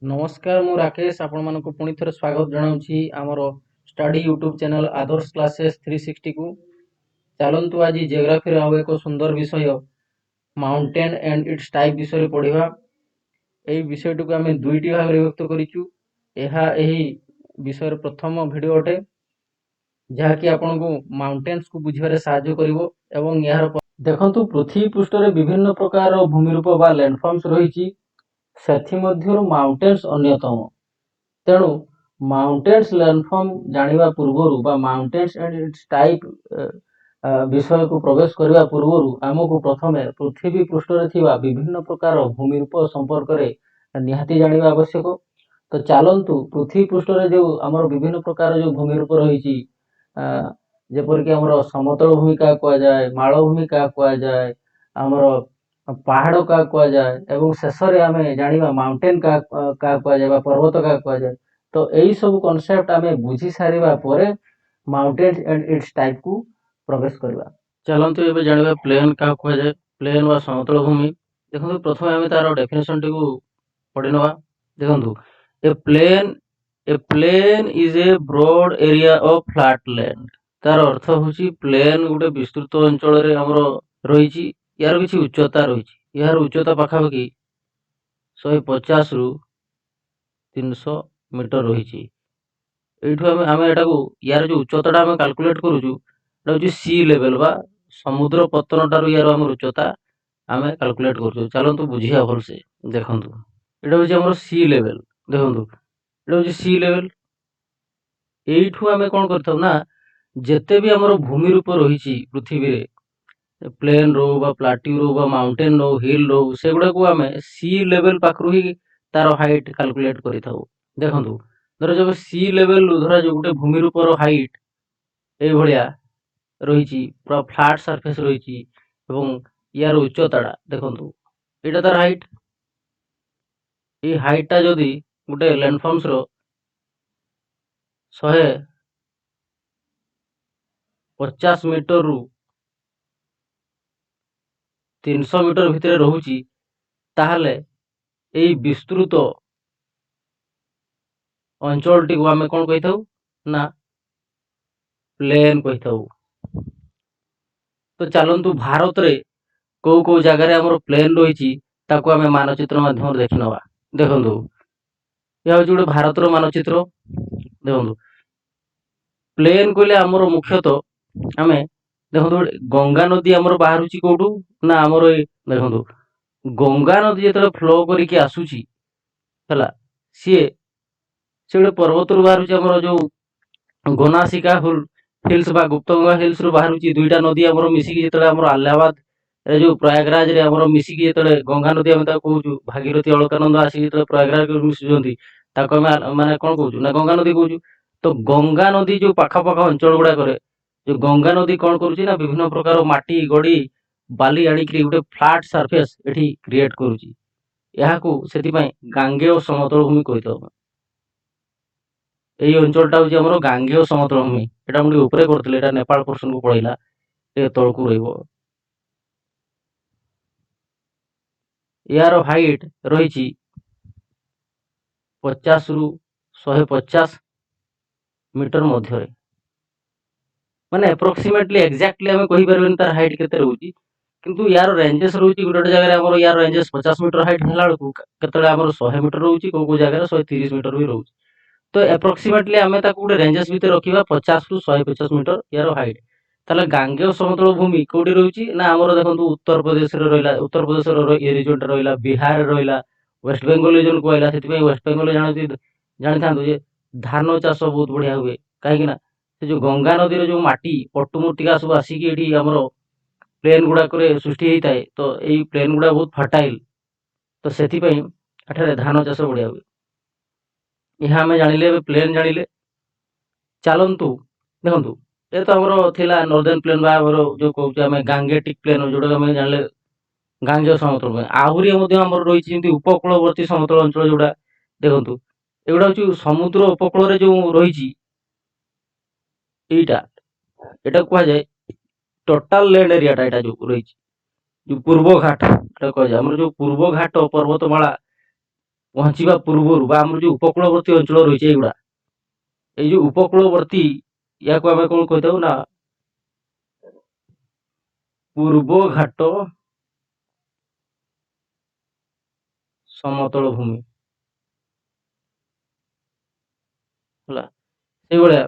नमस्कार मु राकेश आपण मानक पुणी थे स्वागत जनाऊँगी आमर स्टडी यूट्यूब चैनल आदर्श क्लासेस 360 को। चलतु आज जियोग्राफी आउ एक सुंदर विषय माउंटेन एंड इट्स टाइप विषय पढ़ा। यही विषय को आम दुईटी भाग विभक्त करूँ। यह विषय प्रथम वीडियो अटे जहाँकि आपन को माउंटेन्स को बुझे साहाय्य करिवो एवं यार देखंतु पृथ्वी पृष्ठ रे विभिन्न प्रकार भूमिरूप बा लैंडफॉर्म्स रही माउंटेन्स अन्यतम। तेणु माउंटेन्स लैंडफॉर्म जानिबा पूर्वरु बा माउंटेन्स एंड इट्स टाइप विषय को प्रवेश करने पूर्व आमको प्रथमे पृथ्वी पृष्ठ रे थिबा विभिन्न प्रकार भूमिरूप संपर्क रे निहाती जानिबा आवश्यक। तो चलतु पृथ्वी पृष्ठ रे जो आमर विभिन्न प्रकार जो भूमिरूप रही जेपरिक आमर समतल भूमि क्या कहुए, मालभूमि क्या कहुए, आमर पहाड़ क्या कहुए एवं शेष में आम जाना माउंटेन क्या कहुए, पर्वत क्या कहुए। तो यही सब कॉन्सेप्ट आम बुझी सारिबा परे माउंटेन एंड इट्स टाइप को प्रवेश करवा। चलतु ये जाना प्लेन क्या कहुए, प्लेन व समतल भूमि। देखो प्रथम आम तार डेफिनेशन टी पढ़ी नवा। देखो a plain is a broad area of flat land. तार अर्थ होची प्लेन गोटे विस्तृत अंचल रे हमरो रही। यार किसी उच्चता रही। यार उच्चता पाखापाखि 150 रु 300 मीटर रही। आम यार जो उच्चता आम कैलकुलेट करूँ सी लेवल बा समुद्र पतन टारू यार आम उच्चता आम कैलकुलेट कर। चलतु बुझिया भल से देखु ये हूँ सी लेवल। देखो ये सी लेवल यू आम कौन करना जिते भी आमर भूमि रूप रही पृथ्वी रे प्लेन रो बा प्लाट्यू रो बा माउंटेन रो हिल रो से गुड़ा को आम सी लेवल पाखु ही तार हाइट कैलकुलेट करि थाउ। देखंतु धर जब सी लेवल धर जो गोटे भूमि रूप हाइट ए भलिया रही पूरा फ्लैट सरफेस रही एवं यार उच्चता देखंतु एटा तार हाइट। ये हाइटा जदि गोटे लैंडफॉर्म्स रो 150 मीटर रु 300 मीटर भितर रोची ताहले यही विस्तृत अंचल टी आम कौन कही था ना प्लेन कही था। तो चलतु भारत रे कौ कौ जगार आम प्लेन रही आम मानचित्र माध्यम देखी नवा। देखु यह हूँ गोटे भारत मानचित्र। देखो प्लेन कहले आमर मुख्यतः आम देखो गंगा नदी आमर बाहर कौटू ना आमर देखो गंगा नदी जो फ्लो करके आसूची है सी से गोटे पर्वत रु बाहर आमर जो गोनासिका हिल्स बा गुप्तगंगा हिल्स रु बाहर दुईटा नदी आमर मिसिकी जो आम आलाहाबाद जो प्रयागराज रे आमर मिसिकी जो गंगा नदी आम कहूँ भागीरथी अलकानंद आसिक प्रयागराज मिशुंट माने कौन कहूँ ना गंगा नदी कहूँ। तो गंगा नदी जो पाखापाख अंचल गुड़ाक जो गंगा नदी कौन करुच्ची ना विभिन्न प्रकार माटी गड़ी बाली आणिक गोटे फ्लैट सरफेस एठी क्रिएट करुच्ची। याकू सेतिपई गांगेय समतल भूमि कहिथाउ। एई अंचलटा होची हमर गांगेय समतल भूमि। एटा मुझे ऊपर करथिले एटा नेपाल पोर्शन को पळैला ए तळकू रहइबो। यार हाइट रहिची 50 रु 150 मीटर मध्य माने अप्रोक्सीमेटली एक्जाक्टली आम कहि परबेन तार हाइट केते रहउची। किंतु यार रेंजेस रहउची गोटे जगह हमर यार रेंजेस 50 मीटर हाइट हला बेलकू केतले हमर 100 मीटर रहउची को जगह 130 मीटर भी रहउची। तो अप्रोक्सीमेटली आम गोटे रेंजेस भितर रखा 50 रु 150 मीटर यार हाइट। ताले गांगेय समतल भूमि कोडी रहउची ना हमर देखंतु उत्तर प्रदेश रे रहिला, उत्तर प्रदेश रो ए रीजन रहिला, बिहार रहिला, वेस्ट बेंगल रीजन कहला सेति वेस्ट बेंगल जानि थांदु जे धान चाष बहुत बढ़िया हुए कहीं ना से जो गंगा नदी जो माटी पट्टुमट्टिका सब आसिक ये आमर प्लेन गुड़ाक सृष्टि होता है। तो यही प्लेन गुड़ा बहुत फर्टाइल। तो से धान चाष बढ़िया हुए यह आम जानिले प्लेन जानिले। चलतु देखु ये तो आमर थिला नॉर्दर्न प्लेन बा जो कहूँ आम गांगेटिक प्लेन जोटा आम जानिले गांगेय समतल आहरी रही उपकूलवर्ती समतल अंचल जोड़ा देखु एगुड़ा हूँ समुद्र उपकूल जो रही एटा कहुए टोटाल लैंड एरियाटा एटा जो रही जो पूर्व घाट कह जो पूर्व घाट पर्वतमाला ପହଞ୍ଚିବା ପୂର୍ବରୁ ବା ଆମର ଯୋଉ ଉପକୂଳବର୍ତ୍ତୀ ଅଞ୍ଚଳ ରହିଛି ଏଇଗୁଡା, ଏଇ ଯୋଉ ଉପକୂଳବର୍ତ୍ତୀ ୟାକୁ ଆମେ କଣ କହିଥାଉ ନା ପୂର୍ବ ଘାଟ ସମତଳ ଭୂମି ହେଲା। ସେଇଭଳିଆ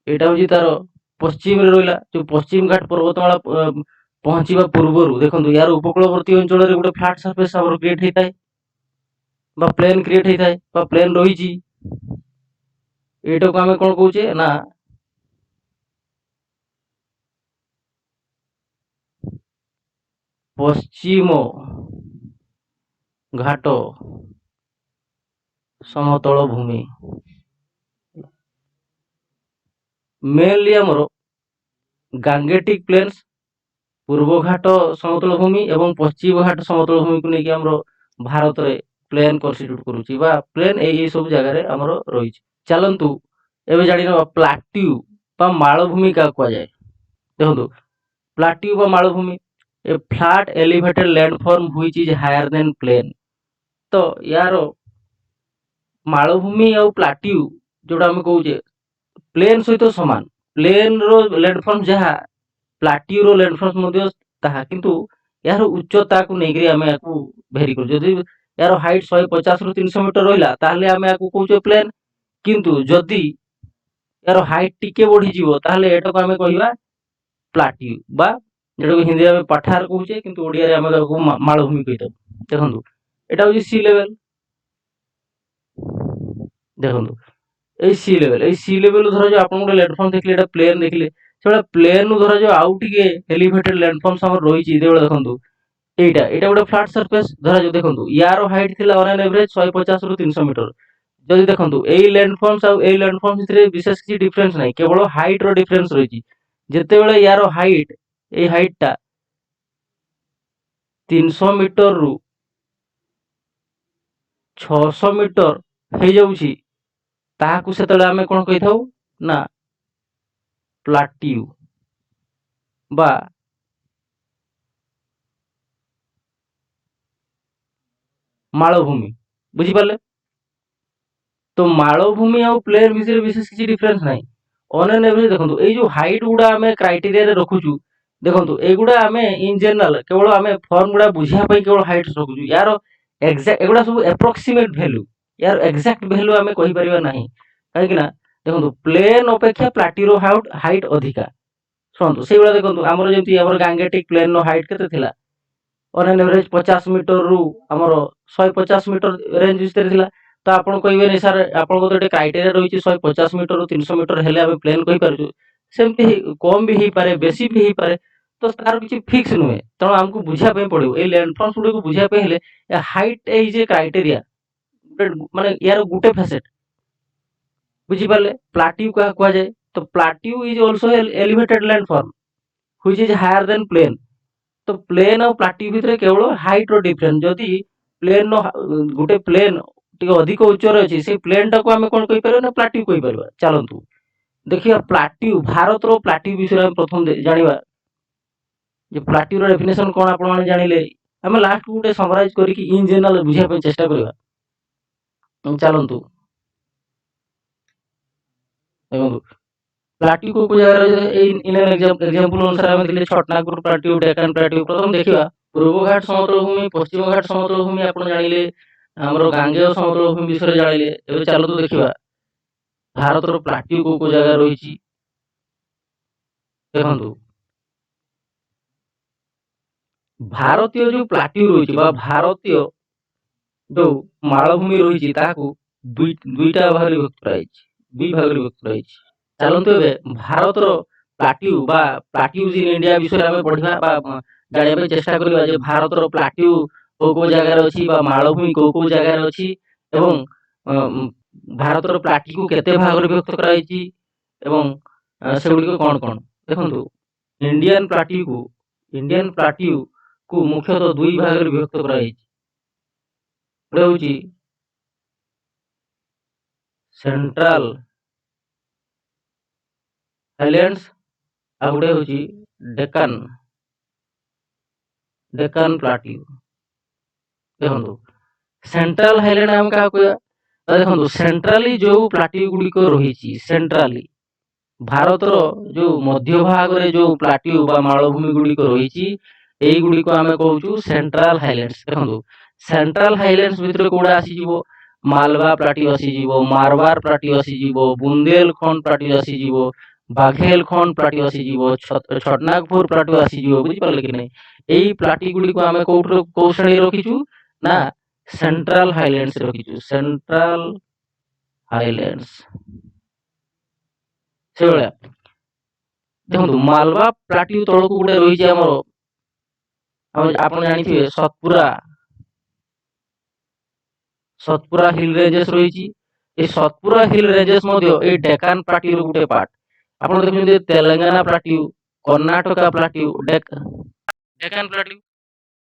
ଏଇଟା ହଉଛି ତାର ପଶ୍ଚିମରେ ରହିଲା ଯୋଉ ପଶ୍ଚିମ ଘାଟ ପର୍ବତମାଳା ପହଞ୍ଚିବା ପୂର୍ବରୁ ଦେଖନ୍ତୁ ୟାର ଉପକୂଳବର୍ତ୍ତୀ ଅଞ୍ଚଳରେ ଗୋଟେ ଫ୍ଲାଟ ସରଫେସ ଆମର କ୍ରିଏଟ ହେଇଥାଏ ବା ପ୍ଲେନ କ୍ରିଏଟ ହେଇଥାଏ ବା ପ୍ଲେନ ରହିଛି। ଏଇଟାକୁ ଆମେ କଣ କହୁଛେ ନା ପଶ୍ଚିମ ଘାଟ ସମତଳ ଭୂମି। ମେନଲି ଆମର ଗାଙ୍ଗେଟିକ ପ୍ଲେନ୍ସ, ପୂର୍ବ ଘାଟ ସମତଳ ଭୂମି ଏବଂ ପଶ୍ଚିମ ଘାଟ ସମତଳ ଭୂମିକୁ ନେଇକି ଆମର ଭାରତରେ ପ୍ଲେନ କନଷ୍ଟିଟ୍ୟୁଟ କରୁଛି ବା ପ୍ଲେନ ଏଇ ସବୁ ଜାଗାରେ ଆମର ରହିଛି। ଚାଲନ୍ତୁ ଏବେ ଜାଣିନେବା ପ୍ଲାଟ୍ୟୁ ବା ମାଳଭୂମି କାହାକୁ କୁହାଯାଏ। ଦେଖନ୍ତୁ ପ୍ଲାଟ୍ୟୁ ବା ମାଳଭୂମି a flat elevated landform which is higher than plain. ତ ୟାର ମାଳଭୂମି ଆଉ ପ୍ଲାଟ୍ୟୁ ଯୋଉଟା ଆମେ କହୁଛେ ପ୍ଲେନ ସହିତ ସମାନ, ପ୍ଲେନ ର ଲ୍ୟାଣ୍ଡଫର୍ମ ଯାହା ପ୍ଲାଟ୍ୟୁର ଲ୍ୟାଣ୍ଡଫର୍ମ ମଧ୍ୟ ତାହା, କିନ୍ତୁ ଏହାର ଉଚ୍ଚତାକୁ ନେଇକରି ଆମେ ୟାକୁ ଭେରି କରୁ। ଯଦି ଏହାର ହାଇଟ୍ 150 ରୁ 300 ମିଟର ରହିଲା ତାହେଲେ ଆମେ ୟାକୁ କହୁଛେ ପ୍ଲେନ, କିନ୍ତୁ ଯଦି ଏହାର ହାଇଟ୍ ଟିକେ ବଢିଯିବ ତାହେଲେ ଏଟାକୁ ଆମେ କହିବା ପ୍ଲାଟ୍ୟୁ ବା ଯେଟାକୁ ହିନ୍ଦୀରେ ଆମେ ପାଠାର କହୁଛେ କିନ୍ତୁ ଓଡିଆରେ ଆମେ ତାକୁ ମାଳଭୂମି କହିଥାଉ। ଦେଖନ୍ତୁ ଏଟା ହଉଛି ସି ଲେଭେଲ, ଦେଖନ୍ତୁ ଏଇ ସି ଲେଭେଲ, ଏଇ ସି ଲେଭେଲ ଧରାଯାଉ ଆପଣ ଗୋଟେ ଲ୍ୟାଣ୍ଡଫର୍ମ ଦେଖିଲେ ଏଟା ପ୍ଲେନ ଦେଖିଲେ, ସେଭଳିଆ ପ୍ଲେନ ଧରାଯାଉ ଆଉ ଟିକେ ଏଲିଭେଟେଡ ଲ୍ୟାଣ୍ଡଫର୍ମ ଆମର ରହିଛି ଯେଭଳିଆ ଦେଖନ୍ତୁ ଏଇଟା ଗୋଟେ ଫ୍ଲାଟ ସରଫେସ ଧରାଯାଉ, ଦେଖନ୍ତୁ ୟାର ହାଇଟ୍ ଥିଲା ଅନ୍ ଆନ୍ ଏଭରେଜ 150 ରୁ 300 ମିଟର। ଯଦି ଦେଖନ୍ତୁ ଏଇ ଲ୍ୟାଣ୍ଡଫର୍ମ ଆଉ ଏଇ ଲ୍ୟାଣ୍ଡଫର୍ମ ଭିତରେ ବିଶେଷ କିଛି ଡିଫରେନ୍ସ ନାହିଁ, କେବଳ ହାଇଟ୍ ର ଡିଫରେନ୍ସ ରହିଛି। ଯେତେବେଳେ ୟାର ହାଇଟ୍ ଏଇ ହାଇଟ୍ ଟା 300 ମିଟର ରୁ 600 ମିଟର ହେଇଯାଉଛି ତାହାକୁ ସେତେବେଳେ ଆମେ କଣ କହିଥାଉ ନା ପ୍ଲାଟ୍ୟୁ ବା ମାଳଭୂମି। ବୁଝିପାରିଲେ? ତ ମାଳଭୂମି ଆଉ ପ୍ଲେନ ଭିତରେ ବିଶେଷ କିଛି ଡିଫରେନ୍ସ ନାହିଁ। ଅନ୍ ଆନ୍ ଏଭରେଜ ଦେଖନ୍ତୁ ଏଇ ଯୋଉ ହାଇଟ୍ ଗୁଡା ଆମେ କ୍ରାଇଟେରିଆରେ ରଖୁଛୁ, ଦେଖନ୍ତୁ ଏଇଗୁଡା ଆମେ ଇନ ଜେନେରାଲ କେବଳ ଆମେ ଫର୍ମ ଗୁଡା ବୁଝିବା ପାଇଁ କେବଳ ହାଇଟ୍ ରଖୁଛୁ। ୟାର ଏକ୍ସାକ୍ଟ ଏଗୁଡା ସବୁ ଆପ୍ରୋକ୍ସିମେଟ ଭ୍ୟାଲୁ, ୟାର ଏକ୍ସାକ୍ଟ ଭ୍ୟାଲୁ ଆମେ କହିପାରିବା ନାହିଁ। କାହିଁକି ନା ଦେଖନ୍ତୁ ପ୍ଲେନ ଅପେକ୍ଷା ପ୍ଲାଟ୍ୟୁର ହାଇଟ୍ ଅଧିକା। ଶୁଣନ୍ତୁ ସେଇଭଳିଆ ଦେଖନ୍ତୁ ଆମର ଯେମିତି ଆମର ଗାଙ୍ଗେଟିକ ପ୍ଲେନ ର ହାଇଟ୍ କେତେ ଥିଲା ଅନ୍ ଆନ୍ ଏଭରେଜ 50 ମିଟର ରୁ ଆମର 150 ମିଟର ରେଞ୍ଜ ଭିତରେ ଥିଲା। ତ ଆପଣ କହିବେନି ସାର୍ ଆପଣଙ୍କର ଗୋଟେ କ୍ରାଇଟେରିଆ ରହିଛି 150 ମିଟର ରୁ 300 ମିଟର ହେଲେ ଆମେ ପ୍ଲେନ କହିପାରୁଛୁ। ସେମିତି କମ ବି ହେଇପାରେ ବେଶୀ ବି ହେଇପାରେ, ତ ତାର କିଛି ଫିକ୍ସ ନୁହେଁ। ତେଣୁ ଆମକୁ ବୁଝିବା ପାଇଁ ପଡିବ ଏଇ ଲ୍ୟାଣ୍ଡଫର୍ମ ଗୁଡିକୁ ବୁଝିବା ପାଇଁ ହେଲେ ହାଇଟ୍ ଏଇ ଯେ କ୍ରାଇଟେରିଆ ମାନେ ୟାର ଗୋଟେ ଫେସେଟ ବୁଝିପାରିଲେ। ପ୍ଲାଟ୍ୟୁ କାହାକୁ କୁହାଯାଏ? ତ plateau is also elevated landform which is higher than plain. ତ ପ୍ଲେନ ଆଉ ପ୍ଲାଟ୍ୟୁ ଭିତରେ କେବଳ ହାଇଟ୍ ର ଡିଫରେନ୍ସ। ଯଦି ପ୍ଲେନ ଗୋଟେ ପ୍ଲେନ ଟିକେ ଅଧିକ ଉଚ୍ଚରେ ଅଛି ସେଇ ପ୍ଲେନ ଟାକୁ ଆମେ କଣ କହିପାରିବା ନା ପ୍ଲାଟ୍ୟୁ କହିପାରିବା। ଚାଲନ୍ତୁ ଦେଖିବା ପ୍ଲାଟ୍ୟୁ, ଭାରତର ପ୍ଲାଟ୍ୟୁ ବିଷୟରେ ଆମେ ପ୍ରଥମ ଜାଣିବା ଯେ ପ୍ଲାଟ୍ୟୁର ଡେଫିନେସନ କଣ ଆପଣ ମାନେ ଜାଣିଲେ। ଆମେ ଲାଷ୍ଟ ଗୋଟେ ସମରାଇଜ କରିକି ଇନ ଜେନେରାଲ ବୁଝିବା ପାଇଁ ଚେଷ୍ଟା କରିବା। ଚାଲନ୍ତୁ ଦେଖନ୍ତୁ ପ୍ଲାଟ୍ୟୁ କୋଉ କୋଉ ଜାଗାରେ ଅଛି, ଏଇ ଇଣ୍ଡିଆନ ଏକ୍ସାମ୍ପଲ ଅନୁସାରେ ଆମେ ଦେଖିଲେ ଛଟନାଗପୁର ପ୍ଲାଟ୍ୟୁ, ଡେକାନ ପ୍ଲାଟ୍ୟୁ। ପ୍ରଥମ ଦେଖିବା ପୂର୍ବ ଘାଟ ସମତଳ ଭୂମି, ପଶ୍ଚିମ ଘାଟ ସମତଳ ଭୂମି ଆପଣ ଜାଣିଲେ, ଆମର ଗାଙ୍ଗେୟ ସମତଳ ଭୂମି ବିଷୟରେ ଜାଣିଲେ। ଏବେ ଚାଲନ୍ତୁ ଦେଖିବା ଭାରତର ପ୍ଲାଟ୍ୟୁ କୋଉ କୋଉ ଜାଗାରେ ରହିଛି। ଦେଖନ୍ତୁ ଭାରତୀୟ ଯୋଉ ପ୍ଲାଟ୍ୟୁ ରହିଛି ବା ଭାରତୀୟ ଯୋଉ ମାଳଭୂମି ରହିଛି ତାହାକୁ ଦୁଇଟା ଭାଗରେ ବିଭକ୍ତ କରାଯାଇଛି, ଦୁଇ ଭାଗରେ ବିଭକ୍ତ କରାଯାଇଛି। ଚାଲନ୍ତୁ ଏବେ ଭାରତର ପ୍ଲାଟ୍ୟୁ ବା ପ୍ଲାଟ୍ୟୁଜ ଇନ ଇଣ୍ଡିଆ ବିଷୟରେ ଆମେ ପଢିବା ବା ଜାଣିବା ପାଇଁ ଚେଷ୍ଟା କରିବା ଯେ ଭାରତର ପ୍ଲାଟ୍ୟୁ କୋଉ କୋଉ ଜାଗାରେ ଅଛି ବା ମାଳଭୂମି କୋଉ କୋଉ ଜାଗାରେ ଅଛି ଏବଂ ଭାରତର ପ୍ଲାଟ୍ୟୁକୁ କେତେ ଭାଗରେ ବିଭକ୍ତ କରାଯାଇଛି ଏବଂ ସେଗୁଡିକ କଣ କଣ। ଦେଖନ୍ତୁ ଇଣ୍ଡିଆନ ପ୍ଲାଟ୍ୟୁକୁ ମୁଖ୍ୟତଃ ଦୁଇ ଭାଗରେ ବିଭକ୍ତ କରାଯାଇଛି। ଗୋଟେ ହଉଛି ସେଣ୍ଟ୍ରାଲ ହାଇଲ୍ୟାଣ୍ଡସ ଆଉ ଗୋଟେ ହଉଛି ଡେକାନ ପ୍ଲାଟ୍ୟୁ। ଦେଖନ୍ତୁ सेंट्रल हाइलैंड आम क्या कहया तो देखो सेंट्राली जो प्लाट्यू गुड़िक रही सेंट्राली भारत जो मध्य भाग रे जो प्लाट्यू बा मालभूमि गुड़िक रही एई गुड़िक आमे कहूछु सेंट्रल हाइलैंड्स देखो सेंट्रल हाइलैंड्स भितर कोडा आसीजिवो मालवा प्लाट्यू आसीजिवो मारवार प्लाट्यू आसीजिवो बुंदेलखंड प्लाट्यू आसीजिवो बाघेलखंड प्लाट्यू आसीजिवो छटनागपुर प्लाट्यू आसीजिवो बुझि पारले कि नै एई प्लाट्यू गुड़िक आमे को श्रेणी रखिछु ना सेंट्रल हाइलैंड्स रखिछु सेंट्रल हाइलैंड्स से भलिया देखो मालवा प्लाट्यू तलकू गोटे रही आपण जानिथिबे सतपुरा हिल रेंजेस रही सतपुरा हिल रेंजेस ए डेकान प्लाट्यू गोटे पार्ट आपण देखुछन्ते Telangana plateau Karnataka plateau Deccan plateau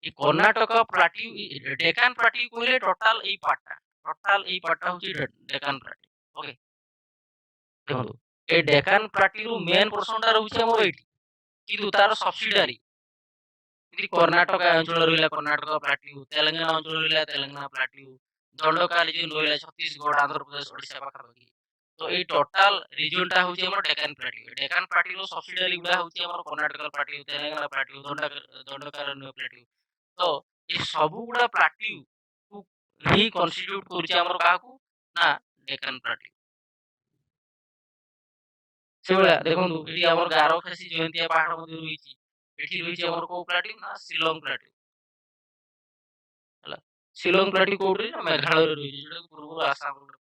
ए कर्नाटक प्लाट्यू डेकान प्लाट्यू कहले टोटल एई पार्टटा होची डेकान प्लाट्यू ओके देखो ए डेकान प्लाट्यू मेन पोर्शनटा रहउची हमर एठी किंतु तार सब्सिडियरी कर्नाटक अंचल रहा कर्नाटक प्लाट्यू तेलंगाना अंचल रहा तेलंगाना प्लाट्यू दंडका रिजन रहा छत्तीसगढ़ आंध्र प्रदेश ओडिशा पाखापाखि तो ये टोटल रिजनटा होची हमर डेकान प्लाट्यू सब्सिडियरी गुडा होची हमर Karnataka plateau Telangana plateau Dandakaranya plateau तो ये सब गुडा प्लाट्यू को ही कन्स्टिट्यूट करछि हमर काहकू ना डेकान प्लाट्यू से भलिया देखंतु एठी हमर गारो खासी जयंतिया पहाड़ मध्ये रहिछि एठी रहिछि हमर को प्लाट्यू ना शिलोंग प्लाट्यू ହେଲା ଶିଲଂ ପ୍ଲାଟ୍ୟू କୋଉଠି ନା ମେଘାଳୟରେ ରହିଛି ଯୋଉଟା ପୂର୍ବରୁ ଆସାମର